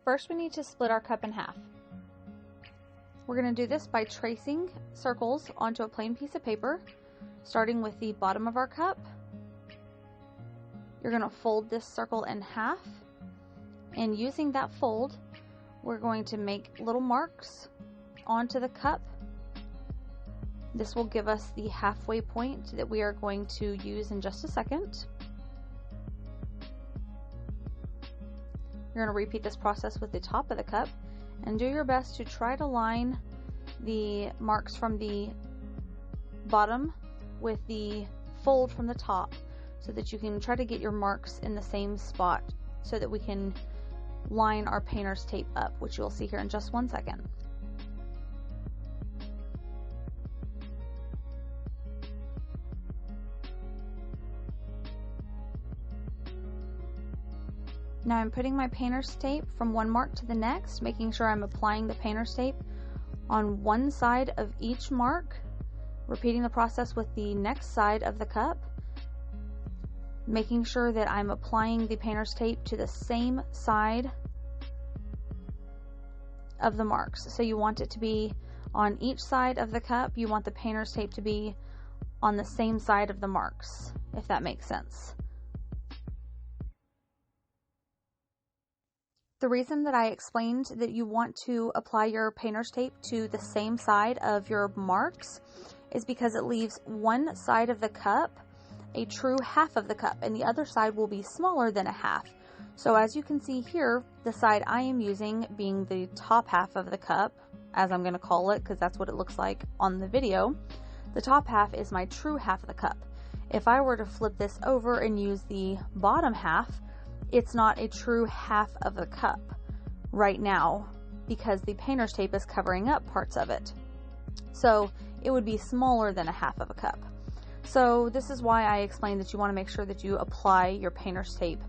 First, we need to split our cup in half. We're going to do this by tracing circles onto a plain piece of paper, starting with the bottom of our cup. You're going to fold this circle in half, and using that fold, we're going to make little marks onto the cup. This will give us the halfway point that we are going to use in just a second. You're going to repeat this process with the top of the cup and do your best to try to line the marks from the bottom with the fold from the top so that you can try to get your marks in the same spot so that we can line our painter's tape up, which you'll see here in just 1 second. Now I'm putting my painter's tape from one mark to the next, making sure I'm applying the painter's tape on one side of each mark, repeating the process with the next side of the cup, making sure that I'm applying the painter's tape to the same side of the marks. So you want it to be on each side of the cup, you want the painter's tape to be on the same side of the marks, if that makes sense. The reason that I explained that you want to apply your painter's tape to the same side of your marks is because it leaves one side of the cup a true half of the cup, and the other side will be smaller than a half. So as you can see here, the side I am using being the top half of the cup, as I'm going to call it because that's what it looks like on the video, the top half is my true half of the cup. If I were to flip this over and use the bottom half, it's not a true half of the cup right now because the painter's tape is covering up parts of it. So it would be smaller than a half of a cup. So this is why I explained that you want to make sure that you apply your painter's tape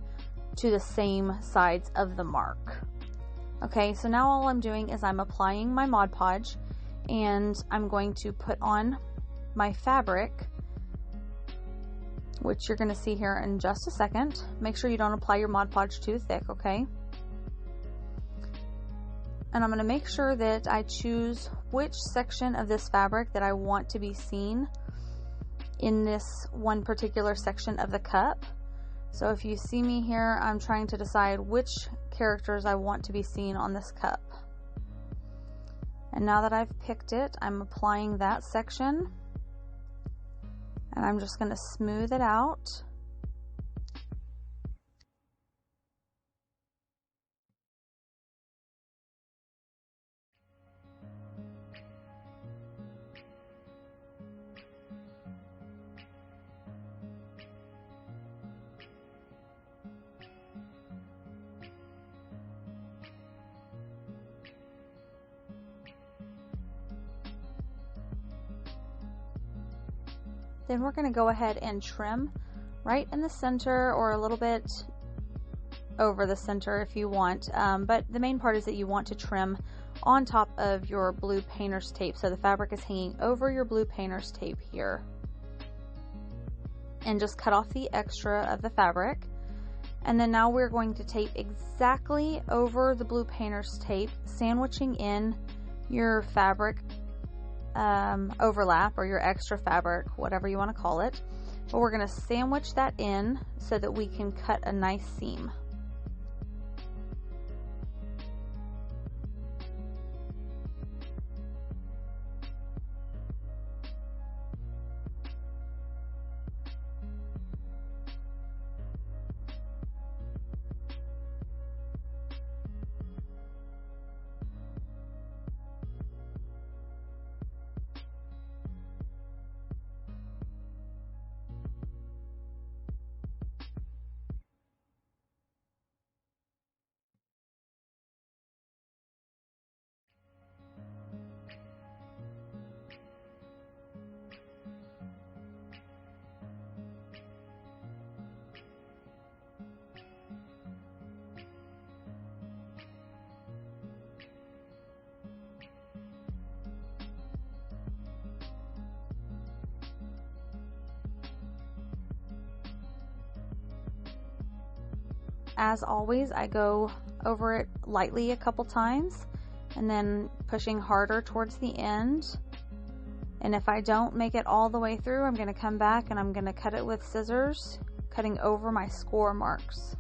to the same sides of the mark. Okay, so now all I'm doing is I'm applying my Mod Podge, and I'm going to put on my fabric, which you're going to see here in just a second. Make sure you don't apply your Mod Podge too thick, okay? And I'm going to make sure that I choose which section of this fabric that I want to be seen in this one particular section of the cup. So if you see me here, I'm trying to decide which characters I want to be seen on this cup. And now that I've picked it, I'm applying that section. And I'm just going to smooth it out. Then we're going to go ahead and trim right in the center or a little bit over the center if you want. But the main part is that you want to trim on top of your blue painter's tape. So the fabric is hanging over your blue painter's tape here. And just cut off the extra of the fabric. And then now we're going to tape exactly over the blue painter's tape, sandwiching in your fabric overlap or your extra fabric, whatever you want to call it. But we're going to sandwich that in so that we can cut a nice seam. As always, I go over it lightly a couple times and then pushing harder towards the end. And if I don't make it all the way through, I'm going to come back and I'm going to cut it with scissors, cutting over my score marks.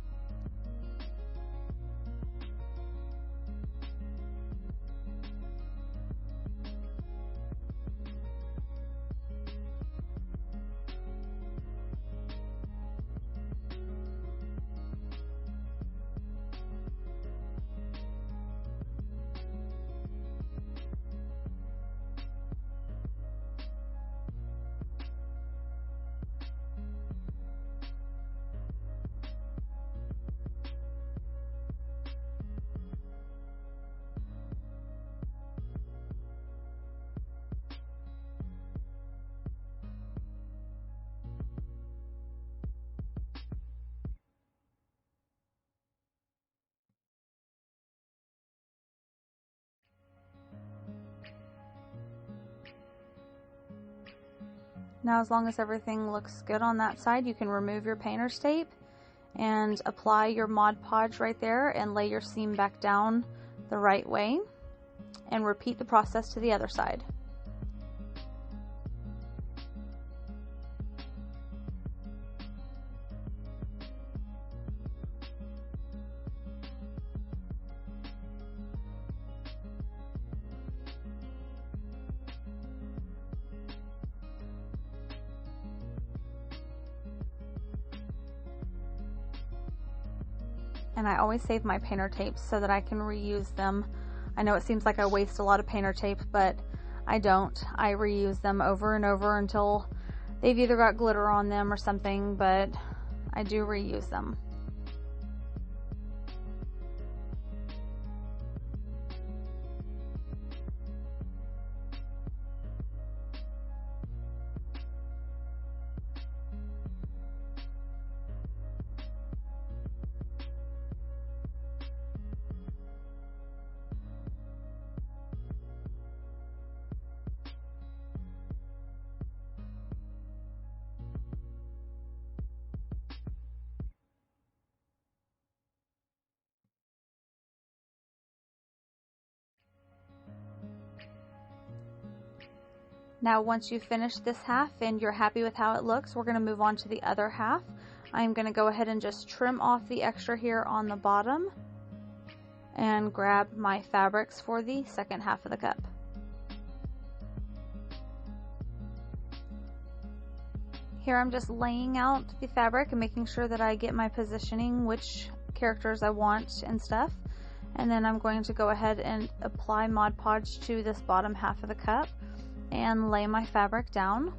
Now, as long as everything looks good on that side, you can remove your painter's tape and apply your Mod Podge right there and lay your seam back down the right way and repeat the process to the other side. And I always save my painter tapes so that I can reuse them. I know it seems like I waste a lot of painter tape, but I don't. I reuse them over and over until they've either got glitter on them or something, but I do reuse them. Now, once you've finished this half and you're happy with how it looks, we're going to move on to the other half. I'm going to go ahead and just trim off the extra here on the bottom and grab my fabrics for the second half of the cup. Here I'm just laying out the fabric and making sure that I get my positioning, which characters I want and stuff. And then I'm going to go ahead and apply Mod Podge to this bottom half of the cup and lay my fabric down.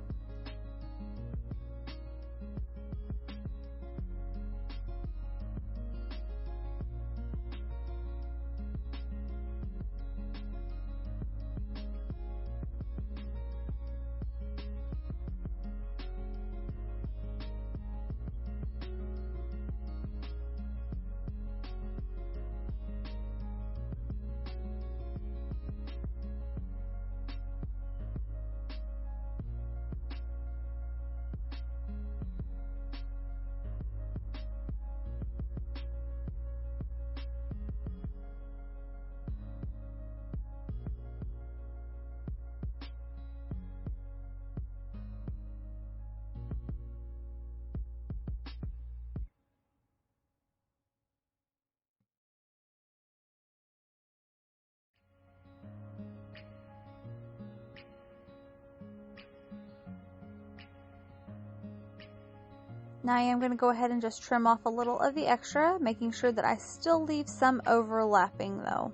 Now I am going to go ahead and just trim off a little of the extra, making sure that I still leave some overlapping though.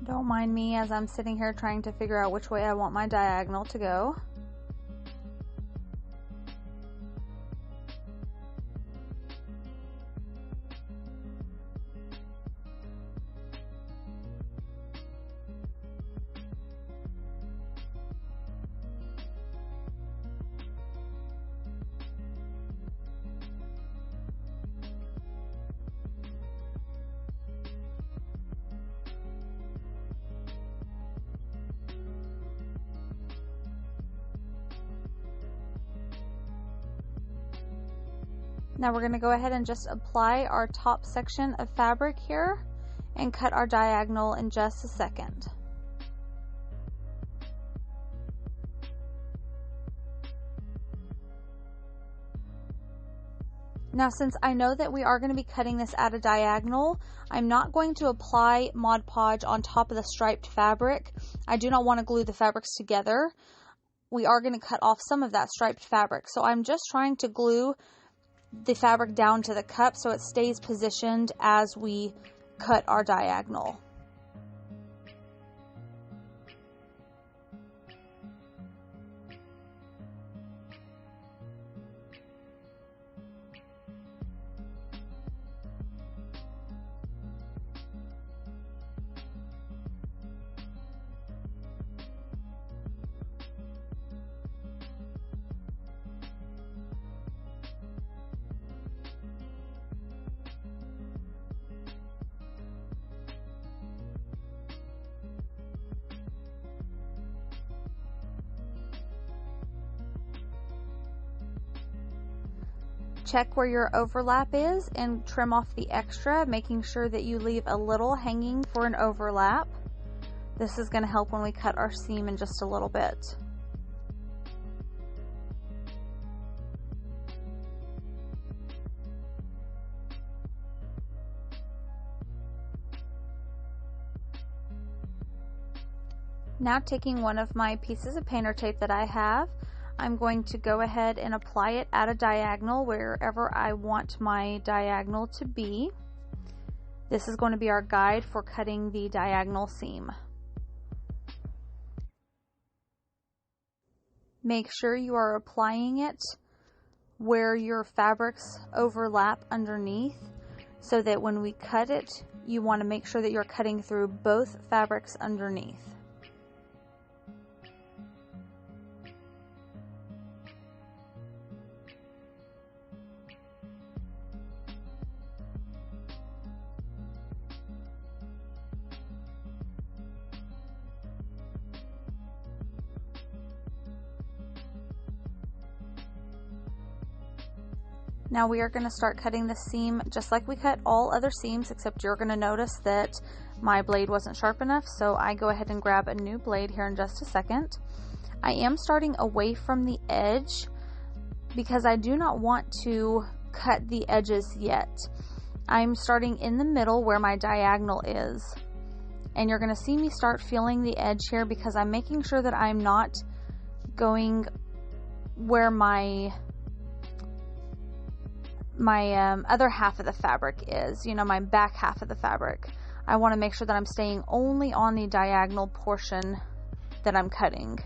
Don't mind me as I'm sitting here trying to figure out which way I want my diagonal to go. Now we're going to go ahead and just apply our top section of fabric here and cut our diagonal in just a second. Now, since I know that we are going to be cutting this at a diagonal, I'm not going to apply Mod Podge on top of the striped fabric. I do not want to glue the fabrics together. We are going to cut off some of that striped fabric. So I'm just trying to glue the fabric down to the cup so it stays positioned as we cut our diagonal. Check where your overlap is and trim off the extra, making sure that you leave a little hanging for an overlap. This is going to help when we cut our seam in just a little bit. Now, taking one of my pieces of painter tape that I have, I'm going to go ahead and apply it at a diagonal wherever I want my diagonal to be. This is going to be our guide for cutting the diagonal seam. Make sure you are applying it where your fabrics overlap underneath, so that when we cut it, you want to make sure that you're cutting through both fabrics underneath. Now we are going to start cutting the seam just like we cut all other seams, except you're going to notice that my blade wasn't sharp enough, so I go ahead and grab a new blade here in just a second. I am starting away from the edge because I do not want to cut the edges yet. I'm starting in the middle where my diagonal is, and you're going to see me start feeling the edge here because I'm making sure that I'm not going where my other half of the fabric is, my back half of the fabric. I want to make sure that I'm staying only on the diagonal portion that I'm cutting.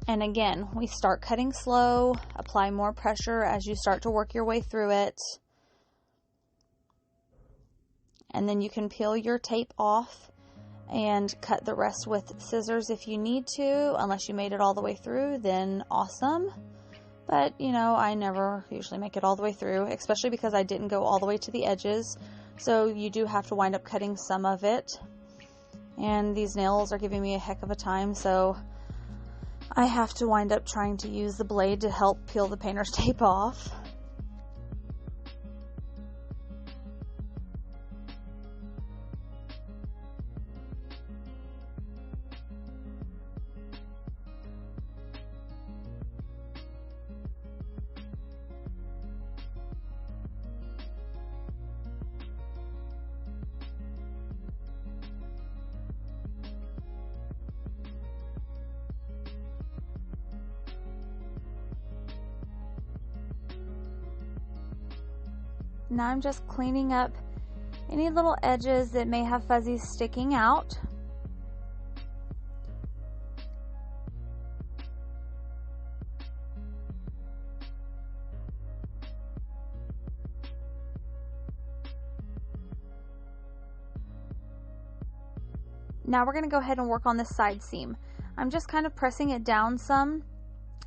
And again, we start cutting slow, apply more pressure as you start to work your way through it. And then you can peel your tape off and cut the rest with scissors if you need to. Unless you made it all the way through, then awesome. But, I never usually make it all the way through, especially because I didn't go all the way to the edges. So you do have to wind up cutting some of it. And these nails are giving me a heck of a time, so I have to wind up trying to use the blade to help peel the painter's tape off. Now I'm just cleaning up any little edges that may have fuzzies sticking out. Now we're going to go ahead and work on this side seam. I'm just kind of pressing it down some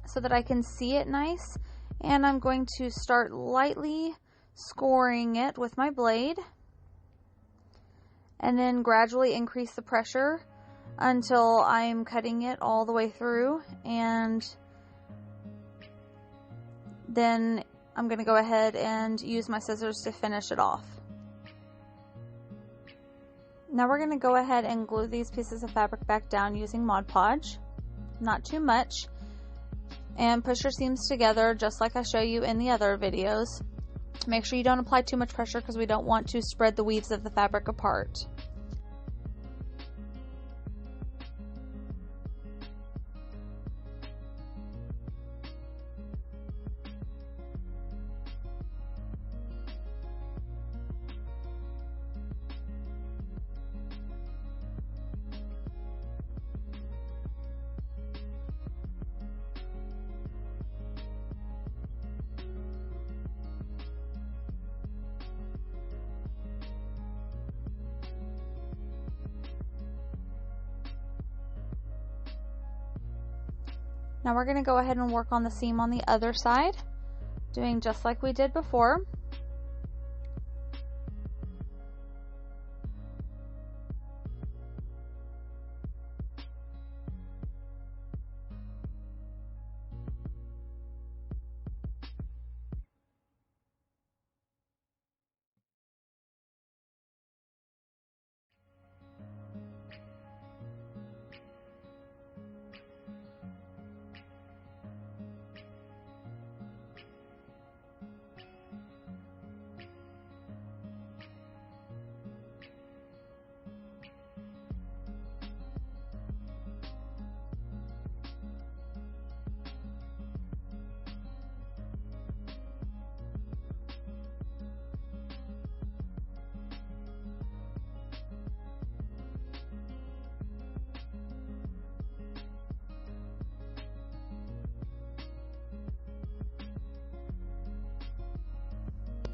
so that I can see it nice, and I'm going to start lightly scoring it with my blade and then gradually increase the pressure until I'm cutting it all the way through, and then I'm going to go ahead and use my scissors to finish it off. Now we're going to go ahead and glue these pieces of fabric back down using Mod Podge, not too much, and push your seams together just like I show you in the other videos. Make sure you don't apply too much pressure because we don't want to spread the weaves of the fabric apart. Now we're going to go ahead and work on the seam on the other side, doing just like we did before.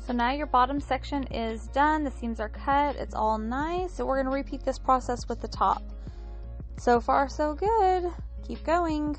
So now your bottom section is done, the seams are cut, it's all nice. So we're going to repeat this process with the top. So far so good. Keep going.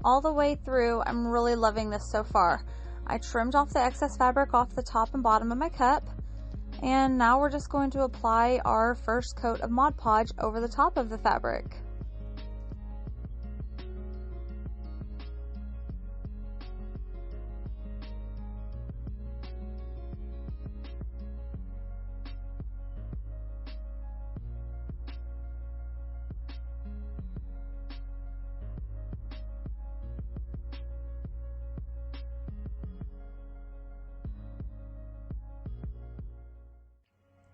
All the way through, I'm really loving this so far. I trimmed off the excess fabric off the top and bottom of my cup, and now we're just going to apply our first coat of Mod Podge over the top of the fabric.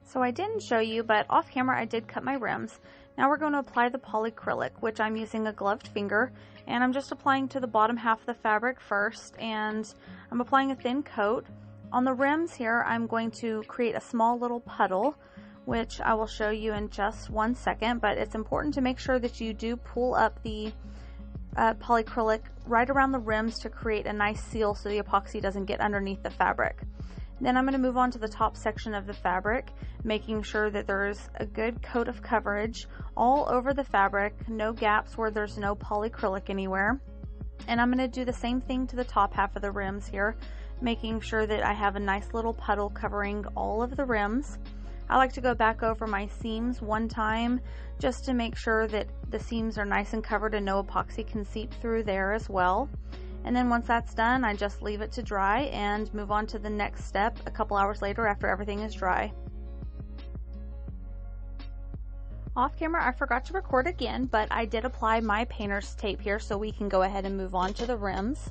So I didn't show you, but off camera I did cut my rims. Now we're going to apply the polyacrylic, which I'm using a gloved finger, and I'm just applying to the bottom half of the fabric first, and I'm applying a thin coat. On the rims here, I'm going to create a small little puddle, which I will show you in just 1 second, but it's important to make sure that you do pull up the polyacrylic right around the rims to create a nice seal so the epoxy doesn't get underneath the fabric. Then I'm going to move on to the top section of the fabric, making sure that there's a good coat of coverage all over the fabric, no gaps where there's no polyacrylic anywhere. And I'm going to do the same thing to the top half of the rims here, making sure that I have a nice little puddle covering all of the rims. I like to go back over my seams one time just to make sure that the seams are nice and covered and no epoxy can seep through there as well. And then once that's done, I just leave it to dry and move on to the next step a couple hours later after everything is dry. Off camera, I forgot to record again, but I did apply my painter's tape here so we can go ahead and move on to the rims.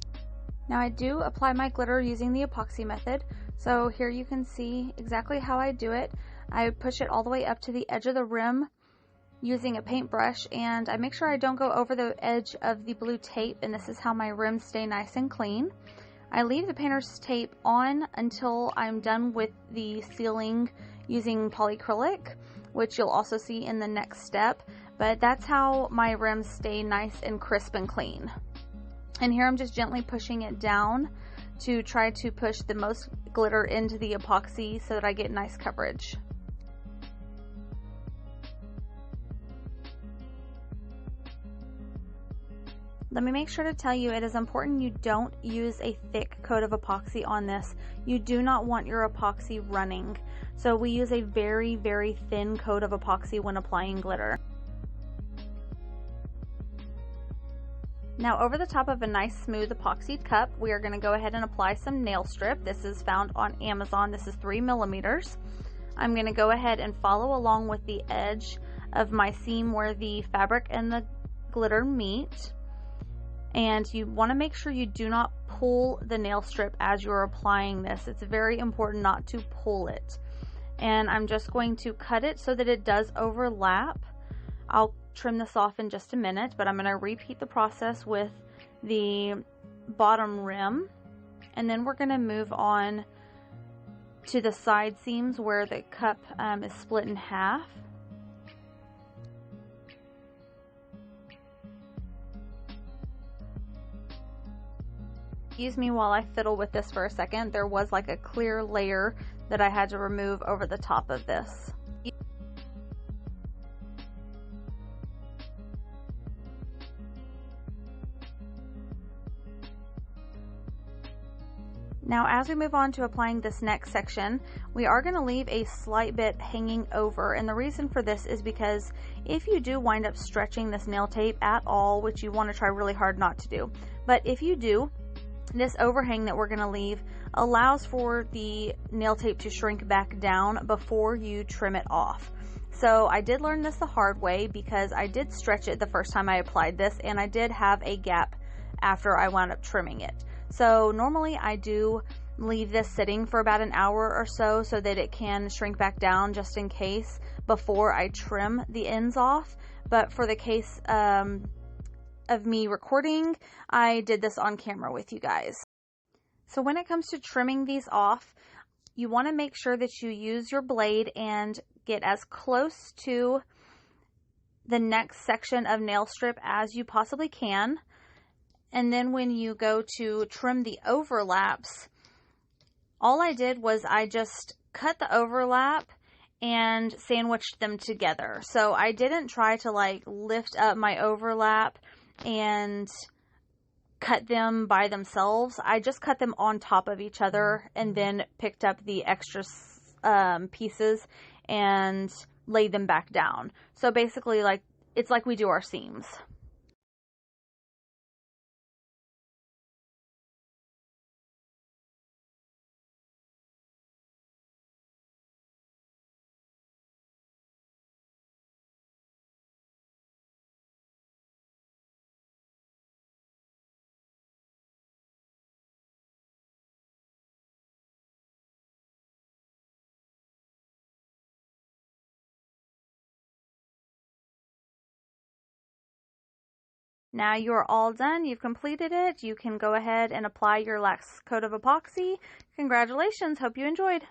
Now I do apply my glitter using the epoxy method. So here you can see exactly how I do it. I push it all the way up to the edge of the rim using a paintbrush, and I make sure I don't go over the edge of the blue tape, and this is how my rims stay nice and clean. I leave the painter's tape on until I'm done with the sealing using polyacrylic, which you'll also see in the next step, but that's how my rims stay nice and crisp and clean. And here I'm just gently pushing it down to try to push the most glitter into the epoxy so that I get nice coverage. Let me make sure to tell you, it is important you don't use a thick coat of epoxy on this. You do not want your epoxy running. So we use a very, very thin coat of epoxy when applying glitter. Now over the top of a nice smooth epoxied cup, we are going to go ahead and apply some nail strip. This is found on Amazon. This is 3 millimeters. I'm going to go ahead and follow along with the edge of my seam where the fabric and the glitter meet. And you want to make sure you do not pull the nail strip as you're applying this. It's very important not to pull it. And I'm just going to cut it so that it does overlap. I'll trim this off in just a minute, but I'm going to repeat the process with the bottom rim. And then we're going to move on to the side seams where the cup is split in half. Excuse me while I fiddle with this for a second. There was like a clear layer that I had to remove over the top of this. Now as we move on to applying this next section, we are going to leave a slight bit hanging over, and the reason for this is because if you do wind up stretching this nail tape at all, which you want to try really hard not to do, but if you do, this overhang that we're going to leave allows for the nail tape to shrink back down before you trim it off. So I did learn this the hard way because I did stretch it the first time I applied this, and I did have a gap after I wound up trimming it. So normally I do leave this sitting for about an hour or so that it can shrink back down just in case before I trim the ends off. But for the case of me recording, I did this on camera with you guys. So when it comes to trimming these off, you want to make sure that you use your blade and get as close to the next section of nail strip as you possibly can. And then when you go to trim the overlaps, all I did was I just cut the overlap and sandwiched them together. So I didn't try to like lift up my overlap and cut them by themselves. I just cut them on top of each other and then picked up the extra pieces and laid them back down. So basically, like, it's like we do our seams. Now you're all done. You've completed it. You can go ahead and apply your last coat of epoxy. Congratulations. Hope you enjoyed.